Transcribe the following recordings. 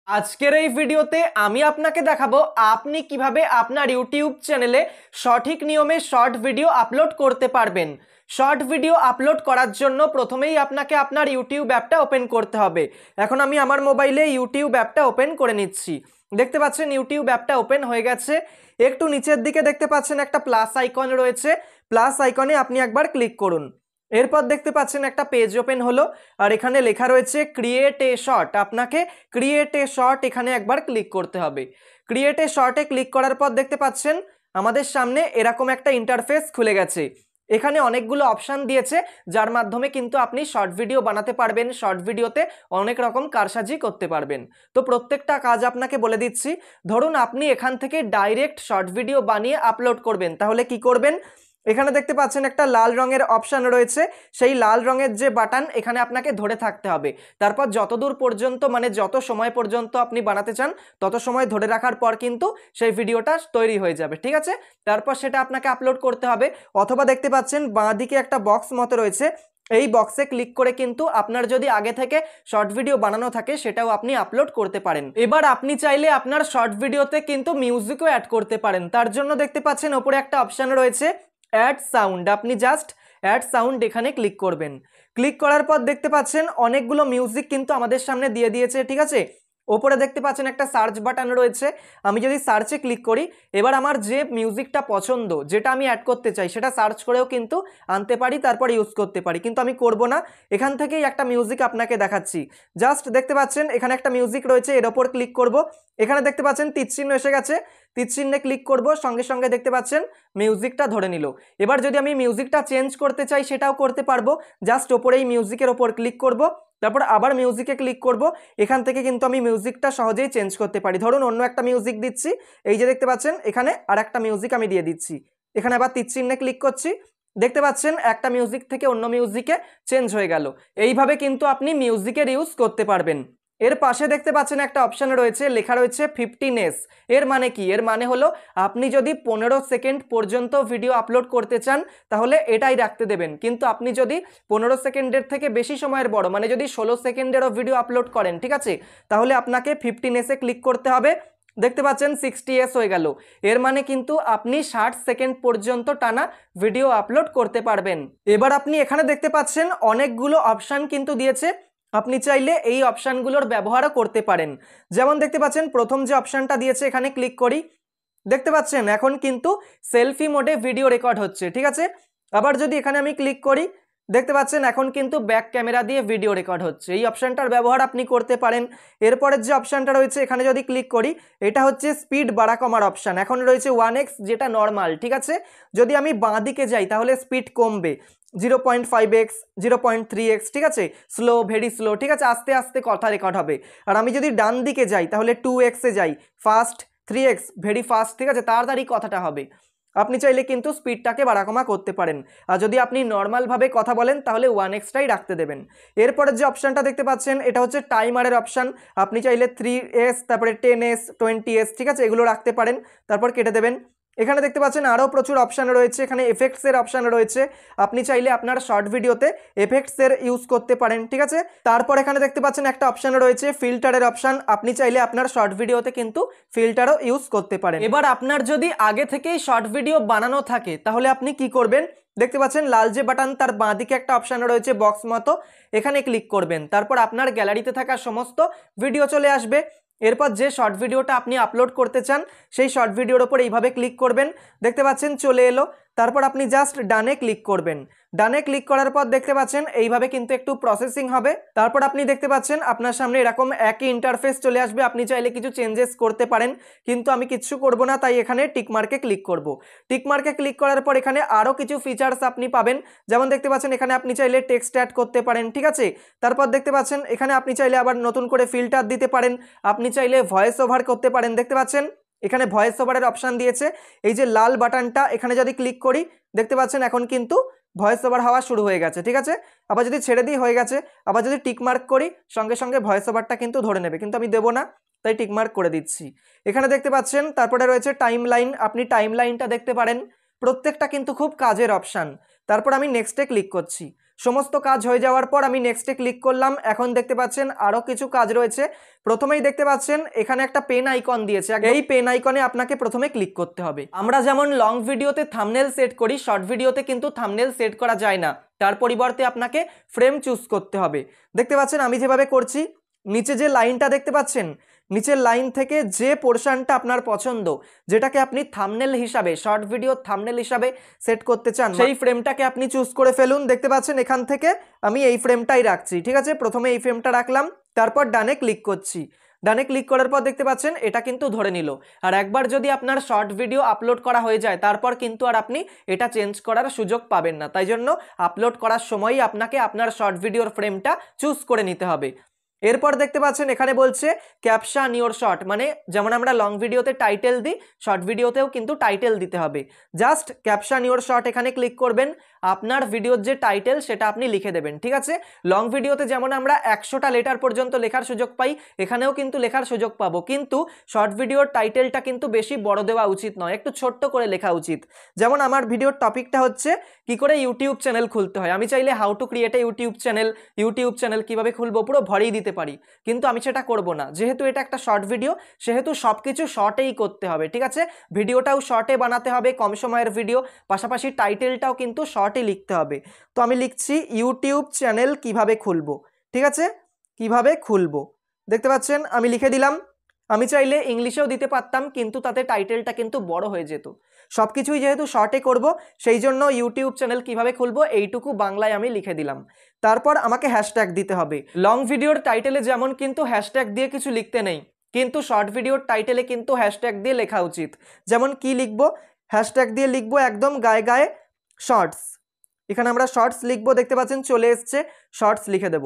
আজকের এই ভিডিওতে আমি আপনাকে দেখাবো আপনি কিভাবে আপনার ইউটিউব চ্যানেলে সঠিক নিয়মে শর্ট ভিডিও আপলোড করতে পারবেন। শর্ট ভিডিও আপলোড করার জন্য প্রথমেই আপনাকে আপনার ইউটিউব অ্যাপটা ওপেন করতে হবে। এখন আমি আমার মোবাইলে ইউটিউব অ্যাপটা ওপেন করে নিচ্ছি। দেখতে পাচ্ছেন ইউটিউব অ্যাপটা ওপেন হয়ে গেছে। একটু নিচের দিকে দেখতে পাচ্ছেন একটা প্লাস আইকন রয়েছে, প্লাস আইকনে আপনি একবার ক্লিক করুন। এরপর দেখতে পাচ্ছেন একটা পেজ ওপেন হলো আর এখানে লেখা রয়েছে ক্রিয়েট এ শর্ট। আপনাকে ক্রিয়েট এ শর্ট এখানে একবার ক্লিক করতে হবে। ক্রিয়েট এ শর্টে ক্লিক করার পর দেখতে পাচ্ছেন আমাদের সামনে এরকম একটা ইন্টারফেস খুলে গেছে। এখানে অনেকগুলো অপশান দিয়েছে যার মাধ্যমে কিন্তু আপনি শর্ট ভিডিও বানাতে পারবেন, শর্ট ভিডিওতে অনেক রকম কারসাজি করতে পারবেন। তো প্রত্যেকটা কাজ আপনাকে বলে দিচ্ছি। ধরুন আপনি এখান থেকে ডাইরেক্ট শর্ট ভিডিও বানিয়ে আপলোড করবেন, তাহলে কি করবেন? এখানে দেখতে পাচ্ছেন একটা লাল রঙের অপশান রয়েছে, সেই লাল রঙের যে বাটন এখানে আপনাকে ধরে থাকতে হবে। তারপর যতদূর পর্যন্ত মানে যত সময় পর্যন্ত আপনি বানাতে চান তত সময় ধরে রাখার পর কিন্তু সেই ভিডিওটা তৈরি হয়ে যাবে, ঠিক আছে? তারপর সেটা আপনাকে আপলোড করতে হবে। অথবা দেখতে পাচ্ছেন বাঁ দিকে একটা বক্স মতো রয়েছে, এই বক্সে ক্লিক করে কিন্তু আপনার যদি আগে থেকে শর্ট ভিডিও বানানো থাকে সেটাও আপনি আপলোড করতে পারেন। এবার আপনি চাইলে আপনার শর্ট ভিডিওতে কিন্তু মিউজিকও অ্যাড করতে পারেন। তার জন্য দেখতে পাচ্ছেন ওপরে একটা অপশান রয়েছে অ্যাড সাউন্ড। আপনি জাস্ট অ্যাড সাউন্ড এখানে ক্লিক করবেন। ক্লিক করার পর দেখতে পাচ্ছেন অনেকগুলো মিউজিক কিন্তু আমাদের সামনে দিয়ে দিয়েছে, ঠিক আছে? ওপরে দেখতে পাচ্ছেন একটা সার্চ বাটন রয়েছে, আমি যদি সার্চে ক্লিক করি এবার আমার যে মিউজিকটা পছন্দ, যেটা আমি অ্যাড করতে চাই সেটা সার্চ করেও কিন্তু আনতে পারি, তারপর ইউজ করতে পারি, কিন্তু আমি করব না। এখান থেকেই একটা মিউজিক আপনাকে দেখাচ্ছি। জাস্ট দেখতে পাচ্ছেন এখানে একটা মিউজিক রয়েছে, এর ওপর ক্লিক করব। এখানে দেখতে পাচ্ছেন তীর চিহ্ন এসে গেছে, তীর চিহ্নে ক্লিক করব, সঙ্গে সঙ্গে দেখতে পাচ্ছেন মিউজিকটা ধরে নিল। এবার যদি আমি মিউজিকটা চেঞ্জ করতে চাই সেটাও করতে পারবো। জাস্ট ওপরেই মিউজিকের ওপর ক্লিক করব, তারপর আবার মিউজিকে ক্লিক করব। এখান থেকে কিন্তু আমি মিউজিকটা সহজেই চেঞ্জ করতে পারি। ধরুন অন্য একটা মিউজিক দিচ্ছি, এই যে দেখতে পাচ্ছেন এখানে আর একটা মিউজিক আমি দিয়ে দিচ্ছি। এখানে আবার তীর চিহ্নে ক্লিক করছি, দেখতে পাচ্ছেন একটা মিউজিক থেকে অন্য মিউজিকে চেঞ্জ হয়ে গেল। এইভাবে কিন্তু আপনি মিউজিকের ইউজ করতে পারবেন। এর পাশে দেখতে পাচ্ছেন একটা অপশন রয়েছে, লেখা রয়েছে 15s। এর মানে কি? এর মানে হলো আপনি যদি 15 সেকেন্ড পর্যন্ত ভিডিও আপলোড করতে চান তাহলে এটাই রাখতে দেবেন, কিন্তু আপনি যদি 15 সেকেন্ডের থেকে বেশি সময়ের বড় মানে যদি 16 সেকেন্ডেরও ভিডিও আপলোড করেন, ঠিক আছে, তাহলে আপনাকে 15s এ ক্লিক করতে হবে। দেখতে পাচ্ছেন 60s হয়ে গেল। এর মানে কিন্তু আপনি 60 সেকেন্ড পর্যন্ত টানা ভিডিও আপলোড করতে পারবেন। এবার আপনি এখানে দেখতে পাচ্ছেন অনেকগুলো অপশান কিন্তু দিয়েছে, আপনি চাইলে এই অপশানগুলোর ব্যবহারও করতে পারেন। যেমন দেখতে পাচ্ছেন প্রথম যে অপশানটা দিয়েছে এখানে ক্লিক করি, দেখতে পাচ্ছেন এখন কিন্তু সেলফি মোডে ভিডিও রেকর্ড হচ্ছে, ঠিক আছে? আবার যদি এখানে আমি ক্লিক করি দেখতে পাচ্ছেন এখন কিন্তু ব্যাক ক্যামেরা দিয়ে ভিডিও রেকর্ড হচ্ছে। এই অপশানটার ব্যবহার আপনি করতে পারেন। এরপরের যে অপশানটা রয়েছে এখানে যদি ক্লিক করি, এটা হচ্ছে স্পিড বাড়া কমার অপশান। এখন রয়েছে 1x যেটা নর্মাল, ঠিক আছে? যদি আমি বাঁ দিকে যাই তাহলে স্পিড কমবে 0.5x 0.3x, ঠিক আছে? স্লো, ভেরি স্লো, ঠিক আছে? আস্তে আস্তে কথা রেকর্ড হবে। আর আমি যদি ডান দিকে যাই তাহলে 2x-এ যাই, ফাস্ট, 3x ভেরি ফাস্ট, ঠিক আছে? তাড়াতাড়ি কথাটা হবে। আপনি চাইলে কিন্তু স্পিডটাকে বাড়াকমা করতে পারেন। আর যদি আপনি নর্মালভাবে কথা বলেন তাহলে 1x-টাই রাখতে দেবেন। এরপরে যে অপশানটা দেখতে পাচ্ছেন এটা হচ্ছে টাইমারের অপশান। আপনি চাইলে 3s তারপরে 10s 20s, ঠিক আছে, এগুলো রাখতে পারেন, তারপর কেটে দেবেন। এখানে দেখতে পাচ্ছেন আরও প্রচুর অপশান রয়েছে, এখানে এফেক্টসের অপশান রয়েছে, আপনি চাইলে আপনার শর্ট ভিডিওতে এফেক্টসের ইউজ করতে পারেন, ঠিক আছে? তারপর এখানে দেখতে পাচ্ছেন একটা অপশান রয়েছে ফিল্টারের অপশান, আপনি চাইলে আপনার শর্ট ভিডিওতে কিন্তু ফিল্টারও ইউজ করতে পারেন। এবার আপনার যদি আগে থেকেই শর্ট ভিডিও বানানো থাকে তাহলে আপনি কি করবেন? দেখতে পাচ্ছেন লাল যে বাটন তার বাঁ দিকে একটা অপশান রয়েছে বক্স মতো, এখানে ক্লিক করবেন, তারপর আপনার গ্যালারিতে থাকা সমস্ত ভিডিও চলে আসবে। এরপর যে শর্ট ভিডিওটা আপনি আপলোড করতে চান সেই শর্ট ভিডিওর ওপর এইভাবে ক্লিক করবেন, দেখতে পাচ্ছেন চলে এলো। তারপর আপনি জাস্ট ডানে ক্লিক করবেন। ডানে ক্লিক করার পর দেখতে পাচ্ছেন এইভাবে কিন্তু একটু প্রসেসিং হবে। তারপর আপনি দেখতে পাচ্ছেন আপনার সামনে এরকম একই ইন্টারফেস চলে আসবে। আপনি চাইলে কিছু চেঞ্জেস করতে পারেন, কিন্তু আমি কিচ্ছু করব না, তাই এখানে টিকমার্কে ক্লিক করব। টিকমার্কে ক্লিক করার পর এখানে আরও কিছু ফিচার্স আপনি পাবেন। যেমন দেখতে পাচ্ছেন এখানে আপনি চাইলে টেক্সট অ্যাড করতে পারেন, ঠিক আছে? তারপর দেখতে পাচ্ছেন এখানে আপনি চাইলে আবার নতুন করে ফিল্টার দিতে পারেন, আপনি চাইলে ভয়েস ওভার করতে পারেন। দেখতে পাচ্ছেন এখানে ভয়েস ওভারের অপশান দিয়েছে, এই যে লাল বাটনটা এখানে যদি ক্লিক করি দেখতে পাচ্ছেন এখন কিন্তু ভয়েস ওভার হওয়া শুরু হয়ে গেছে, ঠিক আছে? আবার যদি ছেড়ে দিই হয়ে গেছে, আবার যদি টিকমার্ক করি সঙ্গে সঙ্গে ভয়েস ওভারটা কিন্তু ধরে নেবে, কিন্তু আমি দেবো না, তাই টিকমার্ক করে দিচ্ছি। এখানে দেখতে পাচ্ছেন তারপরে রয়েছে টাইম লাইন, আপনি টাইম লাইনটা দেখতে পারেন, প্রত্যেকটা কিন্তু খুব কাজের অপশান। তারপর আমি নেক্সটে ক্লিক করছি। সমস্ত কাজ হয়ে যাওয়ার পর আমি নেক্সটে ক্লিক করলাম। এখন দেখতে পাচ্ছেন আরও কিছু কাজ রয়েছে। প্রথমেই দেখতে পাচ্ছেন এখানে একটা পেন আইকন দিয়েছে, এই পেন আইকনে আপনাকে প্রথমে ক্লিক করতে হবে। আমরা যেমন লং ভিডিওতে থাম্বনেল সেট করি, শর্ট ভিডিওতে কিন্তু থাম্বনেল সেট করা যায় না, তার পরিবর্তে আপনাকে ফ্রেম চুজ করতে হবে। দেখতে পাচ্ছেন আমি যেভাবে করছি, নিচে যে লাইনটা দেখতে পাচ্ছেন, নিচের লাইন থেকে যে পোর্শনটা আপনার পছন্দ, যেটাকে আপনি থাম্বনেল হিসাবে, শর্ট ভিডিও থাম্বনেল হিসাবে সেট করতে চান, সেই ফ্রেমটাকে আপনি চুজ করে ফেলুন। দেখতে পাচ্ছেন এখান থেকে আমি এই ফ্রেমটাই রাখছি, ঠিক আছে। প্রথমে এই ফ্রেমটা রাখলাম, তারপর ডানে ক্লিক করছি। ডানে ক্লিক করার পর দেখতে পাচ্ছেন এটা কিন্তু ধরে নিল। আর একবার যদি আপনার শর্ট ভিডিও আপলোড করা হয়ে যায়, তারপর কিন্তু আর আপনি এটা চেঞ্জ করার সুযোগ পাবেন না। তাই জন্য আপলোড করার সময়ই আপনাকে আপনার শর্ট ভিডিওর ফ্রেমটা চুজ করে নিতে হবে। এরপর দেখতে পাচ্ছেন এখানে বলছে ক্যাপশন ইওর শর্ট, মানে যেমন আমরা লং ভিডিওতে টাইটেল দিই, শর্ট ভিডিওতেও কিন্তু টাইটেল দিতে হবে। জাস্ট ক্যাপশন ইওর শর্ট এখানে ক্লিক করবেন, আপনার ভিডিওর যে টাইটেল সেটা আপনি লিখে দেবেন, ঠিক আছে। লং ভিডিওতে যেমন আমরা 100টা লেটার পর্যন্ত লেখার সুযোগ পাই, এখানেও কিন্তু লেখার সুযোগ পাবো, কিন্তু শর্ট ভিডিওর টাইটেলটা কিন্তু বেশি বড় দেওয়া উচিত নয়, একটু ছোট্ট করে লেখা উচিত। যেমন আমার ভিডিওর টপিকটা হচ্ছে কি করে ইউটিউব চ্যানেল খুলতে হয়, আমি চাইলে how to create a YouTube channel কিভাবে খুলবো পুরো ভরেই দিতে পারি, কিন্তু আমি সেটা করব না। যেহেতু এটা একটা শর্ট ভিডিও, সেহেতু সবকিছু শর্টেই করতে হবে, ঠিক আছে। ভিডিওটাও শর্টে বানাতে হবে, কম সময়ের ভিডিও, পাশাপাশি টাইটেলটাও কিন্তু শর্টে লিখতে হবে। তো আমি লিখছি ইউটিউব চ্যানেল কিভাবে খুলবো, ঠিক আছে, কিভাবে খুলবো। দেখতে পাচ্ছেন আমি লিখে দিলাম। আমি চাইলে ইংলিশেও দিতে পারতাম, কিন্তু তাতে টাইটেলটা কিন্তু বড় হয়ে যেত। সবকিছুই যেহেতু শর্টে করব, সেই জন্য ইউটিউব চ্যানেল কিভাবে খুলবো এইটুকু বাংলায় আমি লিখে দিলাম। তারপর আমাকে হ্যাশট্যাগ দিতে হবে। লং ভিডিওর টাইটেলে যেমন কিন্তু হ্যাশট্যাগ দিয়ে কিছু লিখতে নেই, কিন্তু শর্ট ভিডিওর টাইটেলে কিন্তু হ্যাশট্যাগ দিয়ে লেখা উচিত। যেমন কি লিখবো, হ্যাশট্যাগ দিয়ে লিখবো একদম গায়ে গায়ে শর্টস। এখানে আমরা শর্টস লিখবো, দেখতে পাচ্ছেন চলে এসছে, শর্টস লিখে দেব।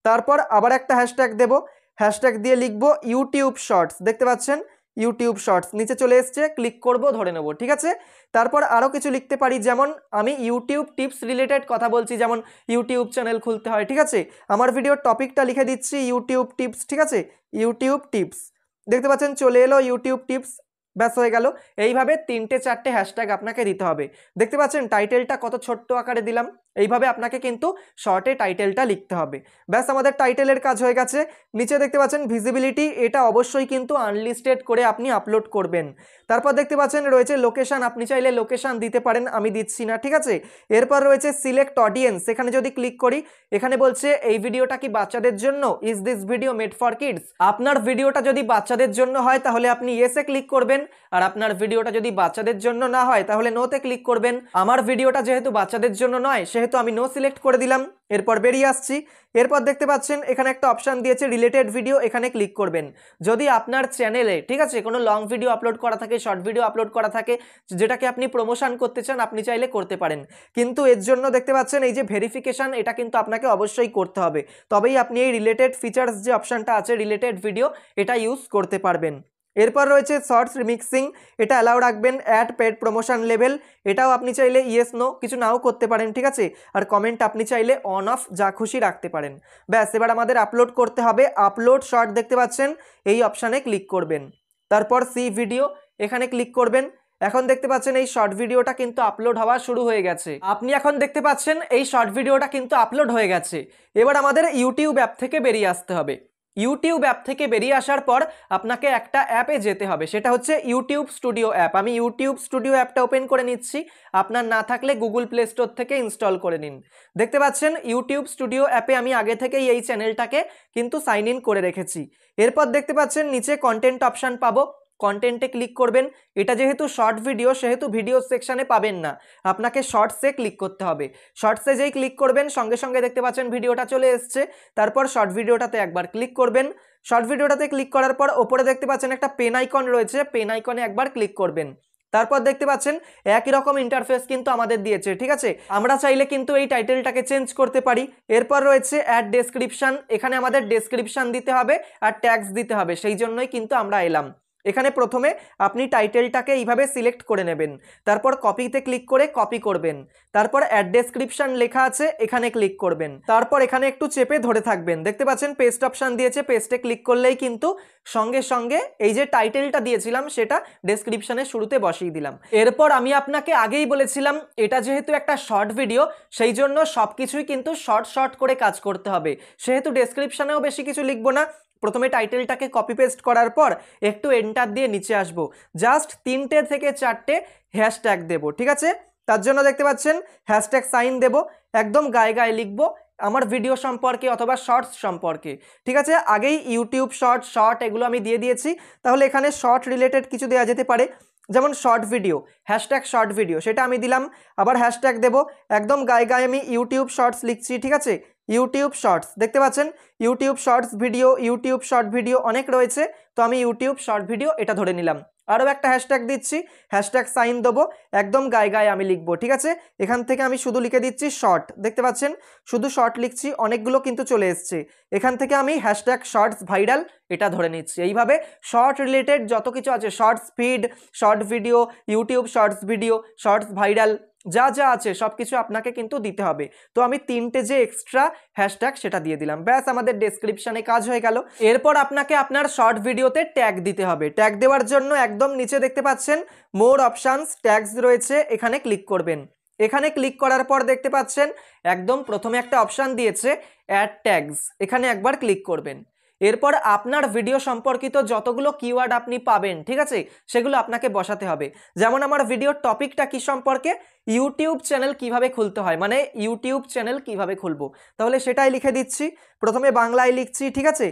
তারপর আবার একটা হ্যাশট্যাগ দেব, হ্যাশট্যাগ দিয়ে লিখবো ইউটিউব শর্টস। দেখতে পাচ্ছেন ইউটিউব শর্টস নিচে চলে এসছে, ক্লিক করব, ধরে নেব, ঠিক আছে। তারপর আরও কিছু লিখতে পারি, যেমন আমি ইউটিউব টিপস রিলেটেড কথা বলছি, যেমন ইউটিউব চ্যানেল খুলতে হয়, ঠিক আছে। আমার ভিডিওর টপিকটা লিখে দিচ্ছি ইউটিউব টিপস, ঠিক আছে, ইউটিউব টিপস। দেখতে পাচ্ছেন চলে এলো ইউটিউব টিপস, ব্যাস হয়ে গেল। এইভাবে 3টে-4টে হ্যাশট্যাগ আপনাকে দিতে হবে। দেখতে পাচ্ছেন টাইটেলটা কত ছোট্ট আকারে দিলাম। এইভাবে আপনাকে কিন্তু শর্টে টাইটেলটা লিখতে হবে। ব্যাস আমাদের টাইটেলের কাজ হয়ে গেছে। নিচে দেখতে পাচ্ছেন ভিজিবিলিটি, এটা অবশ্যই কিন্তু আনলিস্টেড করে আপনি আপলোড করবেন। তারপর দেখতে পাচ্ছেন রয়েছে লোকেশন, আপনি চাইলে লোকেশন দিতে পারেন, আমি দিচ্ছি না, ঠিক আছে। এরপর রয়েছে সিলেক্ট অডিয়েন্স, এখানে যদি ক্লিক করি, এখানে বলছে এই ভিডিওটা কি বাচ্চাদের জন্য, is this video made for kids. আপনার ভিডিওটা যদি বাচ্চাদের জন্য হয় তাহলে আপনি ইয়েসে ক্লিক করবেন, আর আপনার ভিডিওটা যদি বাচ্চাদের জন্য না হয় তাহলে নোতে ক্লিক করবেন। আমার ভিডিওটা যেহেতু বাচ্চাদের জন্য নয়, সেহেতু আমি নো সিলেক্ট করে দিলাম। এরপর বেরিয়ে আসছি। এরপর দেখতে পাচ্ছেন এখানে একটা অপশান দিয়েছে রিলেটেড ভিডিও, এখানে ক্লিক করবেন। যদি আপনার চ্যানেলে, ঠিক আছে, কোনো লং ভিডিও আপলোড করা থাকে, শর্ট ভিডিও আপলোড করা থাকে, যেটাকে আপনি প্রমোশন করতে চান, আপনি চাইলে করতে পারেন, কিন্তু এর জন্য দেখতে পাচ্ছেন এই যে ভেরিফিকেশন, এটা কিন্তু আপনাকে অবশ্যই করতে হবে, তবেই আপনি এই রিলেটেড ফিচার্স যে অপশানটা আছে রিলেটেড ভিডিও, এটা ইউজ করতে পারবেন। এরপর রয়েছে শর্টস রিমিক্সিং, এটা অ্যালাউ রাখবেন। অ্যাড পেড প্রমোশন লেভেল, এটাও আপনি চাইলে ইয়েস নো কিছু নাও করতে পারেন, ঠিক আছে। আর কমেন্ট আপনি চাইলে অন অফ যা খুশি রাখতে পারেন। ব্যাস এবার আমাদের আপলোড করতে হবে। আপলোড শর্ট দেখতে পাচ্ছেন, এই অপশানে ক্লিক করবেন। তারপর সি ভিডিও, এখানে ক্লিক করবেন। এখন দেখতে পাচ্ছেন এই শর্ট ভিডিওটা কিন্তু আপলোড হওয়া শুরু হয়ে গেছে। আপনি এখন দেখতে পাচ্ছেন এই শর্ট ভিডিওটা কিন্তু আপলোড হয়ে গেছে। এবার আমাদের ইউটিউব অ্যাপ থেকে বেরিয়ে আসতে হবে। ইউটিউব অ্যাপ থেকে বেরিয়ে আসার পর আপনাকে একটা অ্যাপে যেতে হবে, সেটা হচ্ছে ইউটিউব স্টুডিও অ্যাপ। আমি ইউটিউব স্টুডিও অ্যাপটা ওপেন করে নিচ্ছি, আপনার না থাকলে গুগল প্লে স্টোর থেকে ইনস্টল করে নিন। দেখতে পাচ্ছেন ইউটিউব স্টুডিও অ্যাপে আমি আগে থেকেই এই চ্যানেলটাকে কিন্তু সাইন ইন করে রেখেছি। এরপর দেখতে পাচ্ছেন নিচে কন্টেন্ট অপশান পাবো, কন্টেন্টে ক্লিক করবেন। এটা যেহেতু শর্ট ভিডিও, সেহেতু ভিডিও সেকশানে পাবেন না, আপনাকে শর্টসে ক্লিক করতে হবে। শর্টসে যেই ক্লিক করবেন, সঙ্গে সঙ্গে দেখতে পাচ্ছেন ভিডিওটা চলে এসছে। তারপর শর্ট ভিডিওটাতে একবার ক্লিক করবেন। শর্ট ভিডিওটাতে ক্লিক করার পর ওপরে দেখতে পাচ্ছেন একটা পেন আইকন রয়েছে, পেন আইকনে একবার ক্লিক করবেন। তারপর দেখতে পাচ্ছেন একই রকম ইন্টারফেস কিন্তু আমাদের দিয়েছে, ঠিক আছে। আমরা চাইলে কিন্তু এই টাইটেলটাকে চেঞ্জ করতে পারি। এরপর রয়েছে অ্যাড ডেসক্রিপশন, এখানে আমাদের ডেসক্রিপশন দিতে হবে আর ট্যাগস দিতে হবে, সেই জন্যই কিন্তু আমরা এলাম। এখানে প্রথমে আপনি টাইটেলটাকে এইভাবে সিলেক্ট করে নেবেন, তারপর কপিতে ক্লিক করে কপি করবেন, তারপর অ্যাড ডেসক্রিপশন লেখা আছে এখানে ক্লিক করবেন, তারপর এখানে একটু চেপে ধরে থাকবেন, দেখতে পাচ্ছেন পেস্ট অপশন দিয়েছে, পেস্টে ক্লিক করলেই কিন্তু সঙ্গে সঙ্গে এই যে টাইটেলটা দিয়েছিলাম সেটা ডেসক্রিপশনের শুরুতে বসিয়ে দিলাম। এরপর আমি আপনাকে আগেই বলেছিলাম এটা যেহেতু একটা শর্ট ভিডিও সেই জন্য সব কিছুই কিন্তু শর্ট করে কাজ করতে হবে, সেহেতু ডেসক্রিপশনেও বেশি কিছু লিখবো না। প্রথমে টাইটেলটাকে কপি পেস্ট করার পর একটু এন্টার দিয়ে নিচে আসবো, জাস্ট 3টে থেকে 4টে হ্যাশট্যাগ দেবো, ঠিক আছে। তার জন্য দেখতে পাচ্ছেন হ্যাশট্যাগ সাইন দেবো, একদম গায়ে গায়ে লিখবো আমার ভিডিও সম্পর্কে অথবা শর্টস সম্পর্কে, ঠিক আছে। আগেই ইউটিউব শর্ট এগুলো আমি দিয়ে দিয়েছি, তাহলে এখানে শর্ট রিলেটেড কিছু দেওয়া যেতে পারে, যেমন short video, hashtag short video, সেটা আমি দিলাম। আবার হ্যাশট্যাগ দেবো, একদম গায়ে গায়ে আমি ইউটিউব শর্টস লিখছি, ঠিক আছে, ইউটিউব শর্টস, দেখতে পাচ্ছেন YouTube shorts video, YouTube short video অনেক রয়েছে, তো আমি ইউটিউব শর্ট ভিডিও এটা ধরে নিলাম। আরও একটা হ্যাশট্যাগ দিচ্ছি, হ্যাশট্যাগ সাইন দেবো, একদম গায়ে গায়ে আমি লিখবো, ঠিক আছে। এখান থেকে আমি শুধু লিখে দিচ্ছি শর্ট, দেখতে পাচ্ছেন শুধু শর্ট লিখছি, অনেকগুলো কিন্তু চলে এসছে। এখান থেকে আমি হ্যাশট্যাগ শর্টস ভাইরাল এটা ধরে নিচ্ছি। এইভাবে শর্ট রিলেটেড যত কিছু আছে, shorts feed, short video, YouTube shorts video, shorts viral, যা যা আছে সব কিছু আপনাকে কিন্তু দিতে হবে। তো আমি 3টে যে এক্সট্রা হ্যাশট্যাগ সেটা দিয়ে দিলাম, ব্যাস আমাদের ডেসক্রিপশনে কাজ হয়ে গেল। এরপর আপনাকে আপনার শর্ট ভিডিওতে ট্যাগ দিতে হবে। ট্যাগ দেওয়ার জন্য একদম নিচে দেখতে পাচ্ছেন মোর অপশানস ট্যাগস রয়েছে, এখানে ক্লিক করবেন। এখানে ক্লিক করার পর দেখতে পাচ্ছেন একদম প্রথমে একটা অপশান দিয়েছে অ্যাড ট্যাগস, এখানে একবার ক্লিক করবেন। এরপর আপনার ভিডিও সম্পর্কিত যতগুলো কিওয়ার্ড আপনি পাবেন, ঠিক আছে, সেগুলো আপনাকে বসাতে হবে। যেমন আমার ভিডিওর টপিকটা কি সম্পর্কে, ইউটিউব চ্যানেল কিভাবে খুলতে হয়, মানে ইউটিউব চ্যানেল কিভাবে খুলবো, তাহলে সেটাই লিখে দিচ্ছি। প্রথমে বাংলায় লিখছি, ঠিক আছে,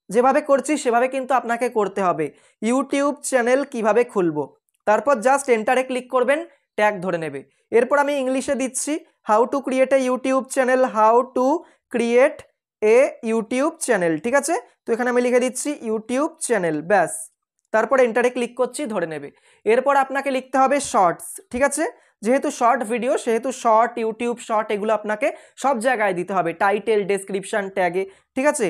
যেভাবে করছি সেভাবে কিন্তু আপনাকে করতে হবে, ইউটিউব চ্যানেল কিভাবে খুলবো, তারপর জাস্ট এন্টারে ক্লিক করবেন, ট্যাগ ধরে নেবে। এরপর আমি ইংলিশে দিচ্ছি how to create a YouTube channel, how to create a YouTube channel, ঠিক আছে। তো এখানে আমি লিখে দিচ্ছি ইউটিউব চ্যানেল, ব্যাস, তারপর এন্টারে ক্লিক করছি, ধরে নেবে। এরপর আপনাকে লিখতে হবে শর্টস, ঠিক আছে, যেহেতু শর্ট ভিডিও সেহেতু শর্ট, ইউটিউব শর্ট এগুলো আপনাকে সব জায়গায় দিতে হবে, টাইটেল, ডেসক্রিপশন, ট্যাগে, ঠিক আছে।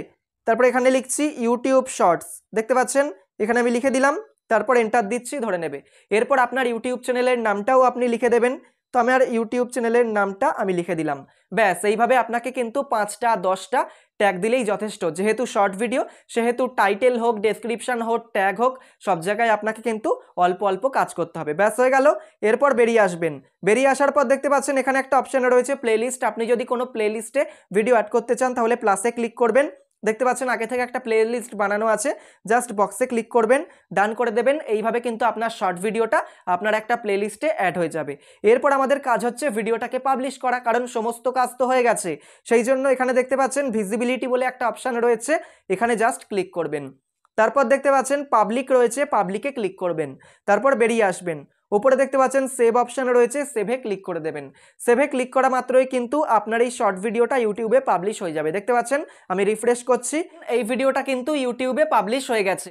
তারপর এখানে লিখছি ইউটিউব শর্টস, দেখতে পাচ্ছেন এখানে আমি লিখে দিলাম, তারপর এন্টার দিচ্ছি, ধরে নেবে। এরপর আপনার ইউটিউব চ্যানেলের নামটাও আপনি লিখে দেবেন, তো আমার ইউটিউব চ্যানেলের নামটা আমি লিখে দিলাম, ব্যাস। এইভাবে আপনাকে কিন্তু 5টা 10টা ট্যাগ দিলেই যথেষ্ট, যেহেতু শর্ট ভিডিও সেহেতু টাইটেল হোক, ডেসক্রিপশন হোক, ট্যাগ হোক, সব জায়গায় আপনাকে কিন্তু অল্প অল্প কাজ করতে হবে, ব্যাস হয়ে গেল। এরপর বেরিয়ে আসবেন, বেরিয়ে আসার পর দেখতে পাচ্ছেন এখানে একটা অপশন রয়েছে প্লেলিস্ট, আপনি যদি কোনো প্লেলিস্টে ভিডিও অ্যাড করতে চান তাহলে প্লাসে ক্লিক করবেন, দেখতে পাচ্ছেন আগে থেকে একটা প্লেলিস্ট বানানো আছে, জাস্ট বক্সে ক্লিক করবেন, ডান করে দেবেন। এইভাবে কিন্তু আপনার শর্ট ভিডিওটা আপনার একটা প্লেলিস্টে অ্যাড হয়ে যাবে। এরপর আমাদের কাজ হচ্ছে ভিডিওটাকে পাবলিশ করা, কারণ সমস্ত কাজ তো হয়ে গেছে, সেই জন্য এখানে দেখতে পাচ্ছেন ভিজিবিলিটি বলে একটা অপশান রয়েছে, এখানে জাস্ট ক্লিক করবেন। তারপর দেখতে পাচ্ছেন পাবলিক রয়েছে, পাবলিকে ক্লিক করবেন, তারপর বেরিয়ে আসবেন। উপরে দেখতে পাচ্ছেন সেভ অপশন রয়েছে, সেভে ক্লিক করে দেবেন। সেভে ক্লিক করা মাত্রই কিন্তু আপনার এই শর্ট ভিডিওটা ইউটিউবে পাবলিশ হয়ে যাবে, দেখতে পাচ্ছেন আমি রিফ্রেশ করছি, এই ভিডিওটা কিন্তু ইউটিউবে পাবলিশ হয়ে গেছে।